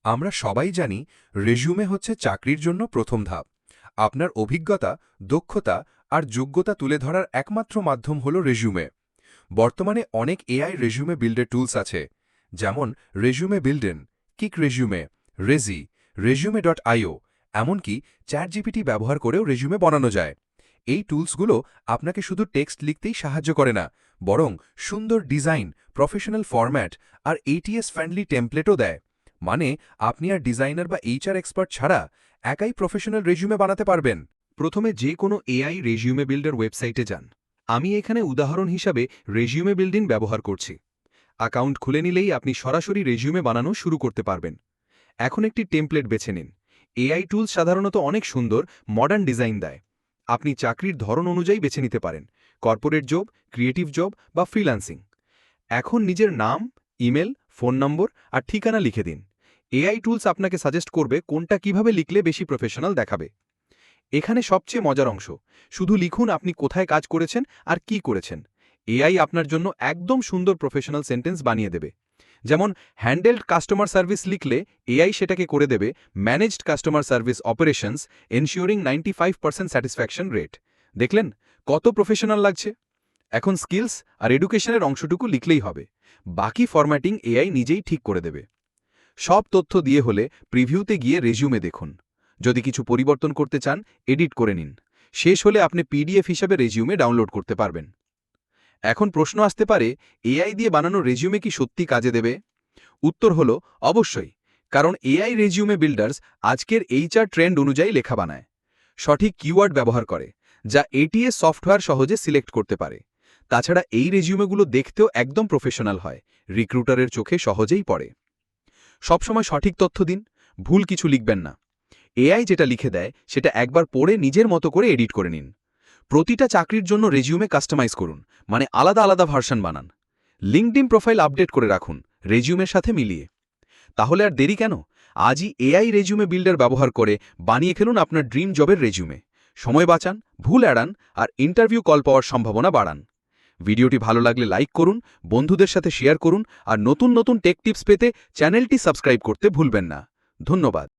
আমরা সবাই জানি রেজিউমে হচ্ছে চাকরির জন্য প্রথম ধাপ। আপনার অভিজ্ঞতা, দক্ষতা আর যোগ্যতা তুলে ধরার একমাত্র মাধ্যম হল রেজিউমে। বর্তমানে অনেক এআই রেজিউমে বিল্ডের টুলস আছে, যেমন রেজিউমে বিল্ডেন, কিক রেজিউমে, রেজি, resume.io, এমনকি চ্যাটজিপিটি ব্যবহার করেও রেজিউমে বানানো যায়। এই টুলসগুলো আপনাকে শুধু টেক্সট লিখতেই সাহায্য করে না, বরং সুন্দর ডিজাইন, প্রফেশনাল ফরম্যাট আর এটিএস ফ্রেন্ডলি টেমপ্লেটও দেয়। মানে আপনি আর ডিজাইনার বা এইচআর এক্সপার্ট ছাড়া একাই প্রফেশনাল রেজিউমে বানাতে পারবেন। প্রথমে যে কোনো এআই রেজিউমে বিল্ডার ওয়েবসাইটে যান। আমি এখানে উদাহরণ হিসাবে রেজিউমে বিল্ডিং ব্যবহার করছি। অ্যাকাউন্ট খুলে নিলেই আপনি সরাসরি রেজিউমে বানানো শুরু করতে পারবেন। এখন একটি টেমপ্লেট বেছে নিন। এআই টুলস সাধারণত অনেক সুন্দর মডার্ন ডিজাইন দেয়। আপনি চাকরির ধরন অনুযায়ী বেছে নিতে পারেন, কর্পোরেট জব, ক্রিয়েটিভ জব বা ফ্রিল্যান্সিং। এখন নিজের নাম, ইমেল, ফোন নম্বর আর ঠিকানা লিখে দিন। এআই টুলস আপনাকে সাজেস্ট করবে কোনটা কিভাবে লিখলে বেশি প্রফেশনাল দেখাবে। এখানে সবচেয়ে মজার অংশ, শুধু লিখুন আপনি কোথায় কাজ করেছেন আর কি করেছেন। এআই আপনার জন্য একদম সুন্দর প্রফেশনাল সেন্টেন্স বানিয়ে দেবে। যেমন হ্যান্ডেলড কাস্টমার সার্ভিস লিখলে এআই সেটাকে করে দেবে managed customer service operations ensuring 95% satisfaction rate. দেখলেন কত প্রফেশনাল লাগছে? এখন স্কিলস আর এডুকেশনের অংশটুকু লিখলেই হবে, বাকি ফরম্যাটিং এআই নিজেই ঠিক করে দেবে। সব তথ্য দিয়ে হলে প্রিভিউতে গিয়ে রেজিউমে দেখুন। যদি কিছু পরিবর্তন করতে চান, এডিট করে নিন। শেষ হলে আপনি পিডিএফ হিসাবে রেজিউমে ডাউনলোড করতে পারবেন। এখন প্রশ্ন আসতে পারে, এআই দিয়ে বানানো রেজিউমে কি সত্যি কাজে দেবে? উত্তর হলো অবশ্যই, কারণ এআই রেজিউমে বিল্ডার্স আজকের এইচআর ট্রেন্ড অনুযায়ী লেখা বানায়, সঠিক কিওয়ার্ড ব্যবহার করে, যা এটিএস সফটওয়্যার সহজে সিলেক্ট করতে পারে। তাছাড়া এই রেজিউমেগুলো দেখতেও একদম প্রফেশনাল হয়, রিক্রুটারের চোখে সহজেই পড়ে। সবসময় সঠিক তথ্য দিন, ভুল কিছু লিখবেন না। এআই যেটা লিখে দেয় সেটা একবার পড়ে নিজের মতো করে এডিট করে নিন। প্রতিটা চাকরির জন্য রেজিউমে কাস্টমাইজ করুন, মানে আলাদা আলাদা ভার্সন বানান। লিঙ্কডইন প্রোফাইল আপডেট করে রাখুন রেজিউমের সাথে মিলিয়ে। তাহলে আর দেরি কেন? আজই এআই রেজিউমে বিল্ডার ব্যবহার করে বানিয়ে ফেলুন আপনার ড্রিম জবের রেজিউমে। সময় বাঁচান, ভুল এড়ান আর ইন্টারভিউ কল পাওয়ার সম্ভাবনা বাড়ান। ভিডিওটি ভালো লাগলে লাইক করুন, বন্ধুদের সাথে শেয়ার করুন আর নতুন নতুন টেক টিপস পেতে চ্যানেলটি সাবস্ক্রাইব করতে ভুলবেন না। ধন্যবাদ।